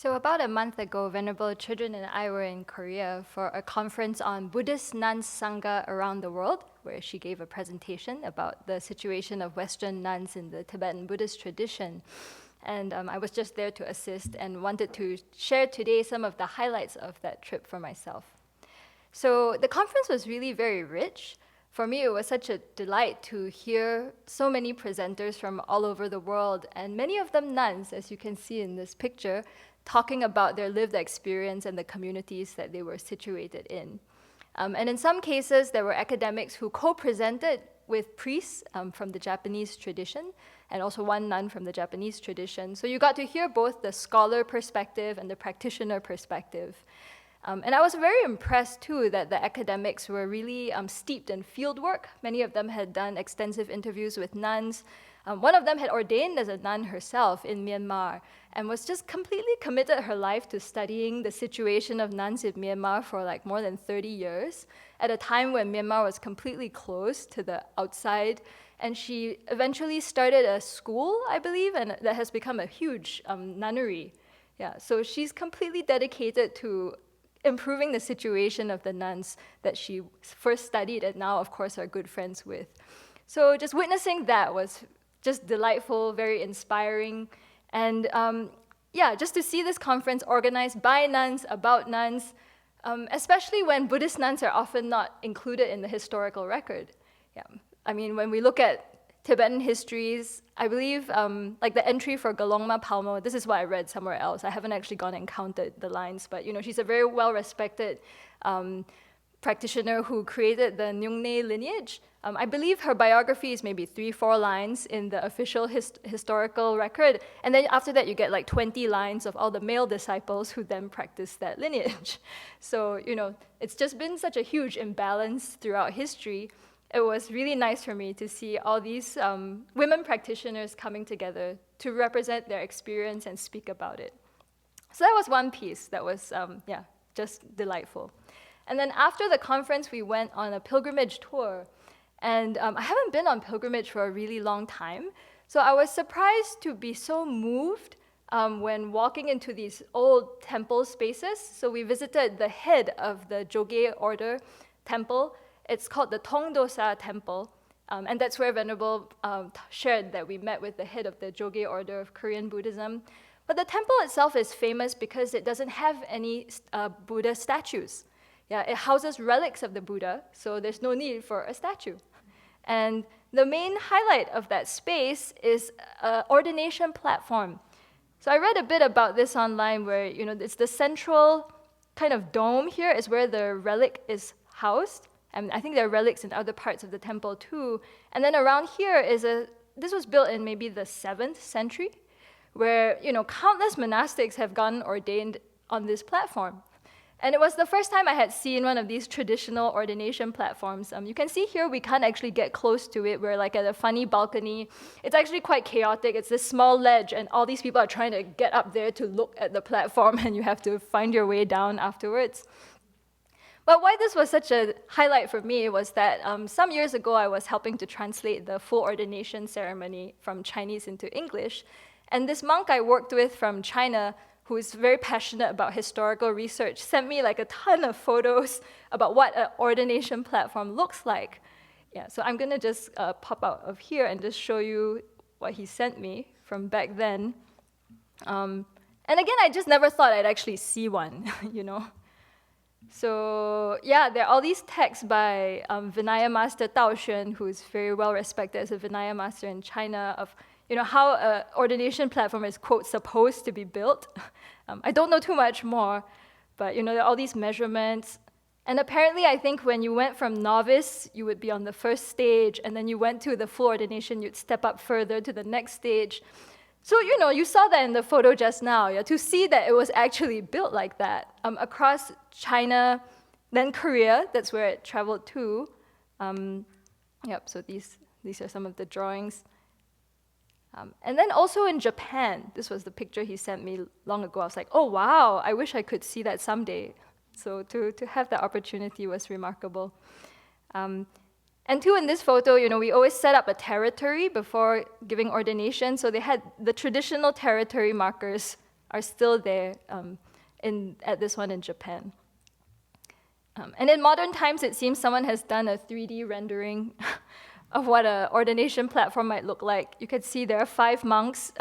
So about a month ago, Venerable Children and I were in Korea for a conference on Buddhist nuns Sangha around the world, where she gave a presentation about the situation of Western nuns in the Tibetan Buddhist tradition. And I was just there to assist and wanted to share today some of the highlights of that trip for myself. So the conference was really very rich. For me, it was such a delight to hear so many presenters from all over the world, and many of them nuns, as you can see in this picture, talking about their lived experience and the communities that they were situated in. And in some cases, there were academics who co-presented with priests from the Japanese tradition, and also one nun from the Japanese tradition. So you got to hear both the scholar perspective and the practitioner perspective. And I was very impressed, too, that the academics were really steeped in fieldwork. Many of them had done extensive interviews with nuns. One of them had ordained as a nun herself in Myanmar and was just completely committed her life to studying the situation of nuns in Myanmar for like more than 30 years, at a time when Myanmar was completely closed to the outside. And she eventually started a school, I believe, and that has become a huge nunnery. Yeah, so she's completely dedicated to improving the situation of the nuns that she first studied and now, of course, are good friends with. So just witnessing that was just delightful, very inspiring. And just to see this conference organized by nuns, about nuns, especially when Buddhist nuns are often not included in the historical record. Yeah, I mean, when we look at Tibetan histories, I believe like the entry for Galongma Palmo, this is what I read somewhere else. I haven't actually gone and counted the lines, but she's a very well-respected practitioner who created the Nyungne lineage. I believe her biography is maybe 3-4 lines in the official historical record, and then after that you get like 20 lines of all the male disciples who then practice that lineage. So, it's just been such a huge imbalance throughout history. It was really nice for me to see all these women practitioners coming together to represent their experience and speak about it. So that was one piece that was, just delightful. And then after the conference, we went on a pilgrimage tour. And I haven't been on pilgrimage for a really long time. So I was surprised to be so moved when walking into these old temple spaces. So we visited the head of the Jogye order temple. It's called the Tongdosa Temple, and that's where Venerable shared that we met with the head of the Jogye order of Korean Buddhism. But the temple itself is famous because it doesn't have any Buddha statues. Yeah, it houses relics of the Buddha, so there's no need for a statue. And the main highlight of that space is an ordination platform. So I read a bit about this online where, it's the central kind of dome here is where the relic is housed. And I think there are relics in other parts of the temple too. And then around here is this was built in maybe the 7th century, where, countless monastics have gotten ordained on this platform. And it was the first time I had seen one of these traditional ordination platforms. You can see here we can't actually get close to it. We're like at a funny balcony. It's actually quite chaotic. It's this small ledge, and all these people are trying to get up there to look at the platform, and you have to find your way down afterwards. But why this was such a highlight for me was that some years ago I was helping to translate the full ordination ceremony from Chinese into English. And this monk I worked with from China, who is very passionate about historical research, sent me like a ton of photos about what an ordination platform looks like. Yeah, so I'm gonna just pop out of here and just show you what he sent me from back then. And again, I just never thought I'd actually see one, So yeah, there are all these texts by Vinaya Master Dao Xuan, who is very well respected as a Vinaya master in China, of how an ordination platform is, quote, supposed to be built. I don't know too much more, but there are all these measurements. And apparently, I think when you went from novice, you would be on the first stage, and then you went to the full ordination, you'd step up further to the next stage. So, you saw that in the photo just now, to see that it was actually built like that across China, then Korea, that's where it traveled to. So these are some of the drawings. And then also in Japan, this was the picture he sent me long ago. I was like, oh, wow, I wish I could see that someday. So to have that opportunity was remarkable. And too, in this photo, we always set up a territory before giving ordination. So they had the traditional territory markers are still there at this one in Japan. And in modern times, it seems someone has done a 3D rendering of what an ordination platform might look like. You can see there are 5 monks,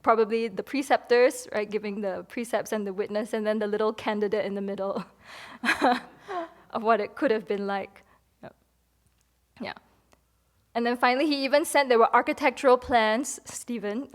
probably the preceptors, right, giving the precepts and the witness, and then the little candidate in the middle of what it could have been like. Yeah. And then finally, he even said there were architectural plans, Stephen,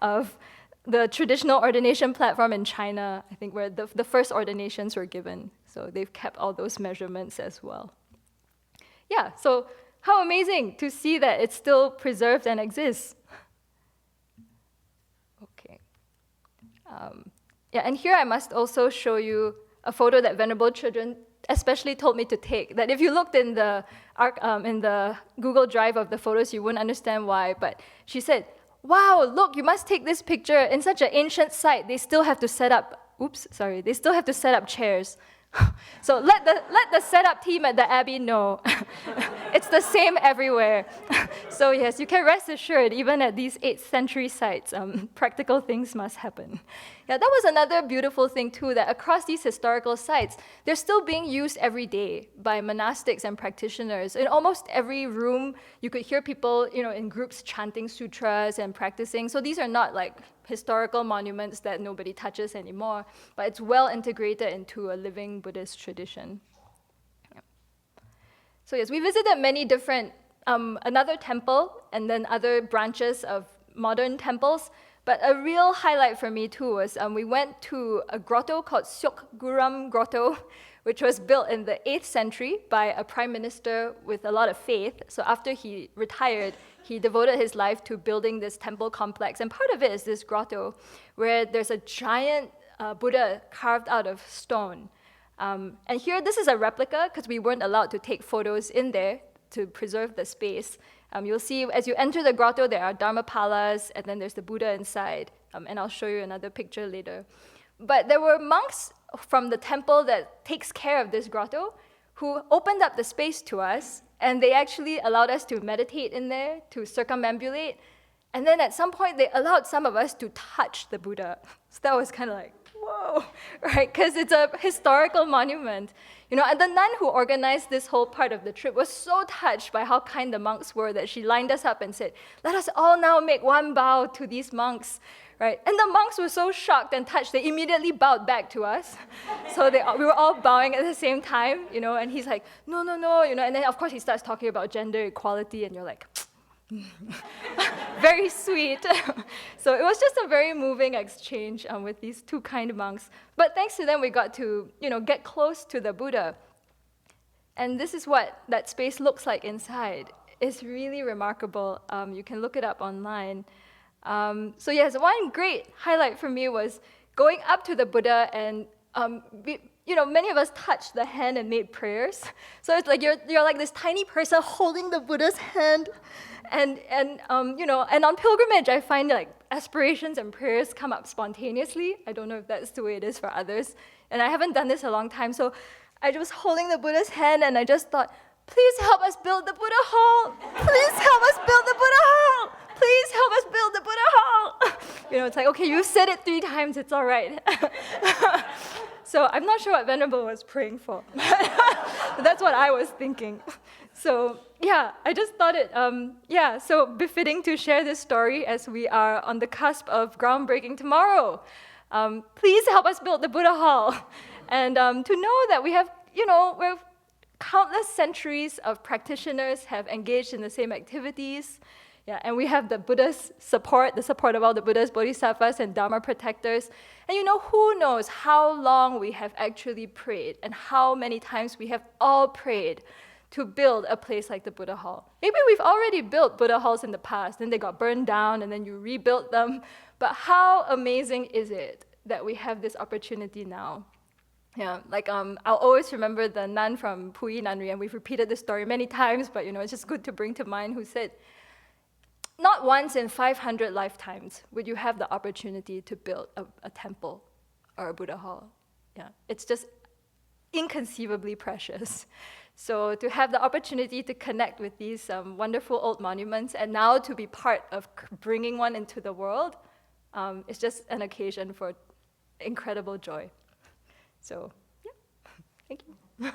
of the traditional ordination platform in China, I think, where the first ordinations were given. So they've kept all those measurements as well. Yeah, so how amazing to see that it's still preserved and exists. Okay. Yeah, and here I must also show you a photo that Venerable Children especially told me to take, that if you looked in the Google Drive of the photos, you wouldn't understand why, but she said, wow, look, you must take this picture in such an ancient site. They still have to set up, they still have to set up chairs. So let the setup team at the Abbey know. It's the same everywhere. So yes, you can rest assured, even at these 8th century sites, practical things must happen. Yeah, that was another beautiful thing too, that across these historical sites, they're still being used every day by monastics and practitioners. In almost every room, you could hear people, in groups chanting sutras and practicing. So these are not like historical monuments that nobody touches anymore, but it's well integrated into a living Buddhist tradition. Yeah. So yes, we visited many different, another temple and then other branches of modern temples, but a real highlight for me too was we went to a grotto called Seokguram Grotto, which was built in the 8th century by a prime minister with a lot of faith. So after he retired, he devoted his life to building this temple complex. And part of it is this grotto, where there's a giant Buddha carved out of stone. And here, this is a replica, because we weren't allowed to take photos in there to preserve the space. You'll see, as you enter the grotto, there are dharmapalas, and then there's the Buddha inside. And I'll show you another picture later. But there were monks from the temple that takes care of this grotto who opened up the space to us, and they actually allowed us to meditate in there, to circumambulate. And then at some point, they allowed some of us to touch the Buddha. So that was kind of like, whoa, right? Because it's a historical monument. And the nun who organized this whole part of the trip was so touched by how kind the monks were that she lined us up and said, let us all now make one bow to these monks, right? And the monks were so shocked and touched, they immediately bowed back to us. So we were all bowing at the same time, and he's like, no, and then of course he starts talking about gender equality, and you're like, very sweet. So it was just a very moving exchange with these 2 kind monks. But thanks to them, we got to, get close to the Buddha. And this is what that space looks like inside. It's really remarkable. You can look it up online. So yes, one great highlight for me was going up to the Buddha, and many of us touched the hand and made prayers. So it's like you're like this tiny person holding the Buddha's hand, and on pilgrimage, I find like aspirations and prayers come up spontaneously. I don't know if that's the way it is for others, and I haven't done this a long time. So I was holding the Buddha's hand, and I just thought, please help us build the Buddha Hall. Please help us build the Buddha Hall. Please help us build the Buddha Hall. It's like, okay, you said it 3 times, it's all right. So I'm not sure what Venerable was praying for. But that's what I was thinking. So yeah, I just thought it, so befitting to share this story as we are on the cusp of groundbreaking tomorrow. Please help us build the Buddha Hall. And to know that we have, we're countless centuries of practitioners have engaged in the same activities. Yeah, and we have the Buddha's support, the support of all the Buddhas, Bodhisattvas, and Dharma protectors. And who knows how long we have actually prayed and how many times we have all prayed to build a place like the Buddha Hall. Maybe we've already built Buddha Halls in the past, and they got burned down, and then you rebuilt them. But how amazing is it that we have this opportunity now? Yeah, I'll always remember the nun from Puyi Nunnery, and we've repeated this story many times, but it's just good to bring to mind, who said, not once in 500 lifetimes would you have the opportunity to build a temple or a Buddha Hall. Yeah, it's just inconceivably precious. So to have the opportunity to connect with these wonderful old monuments, and now to be part of bringing one into the world, It's just an occasion for incredible joy. So, yeah, thank you.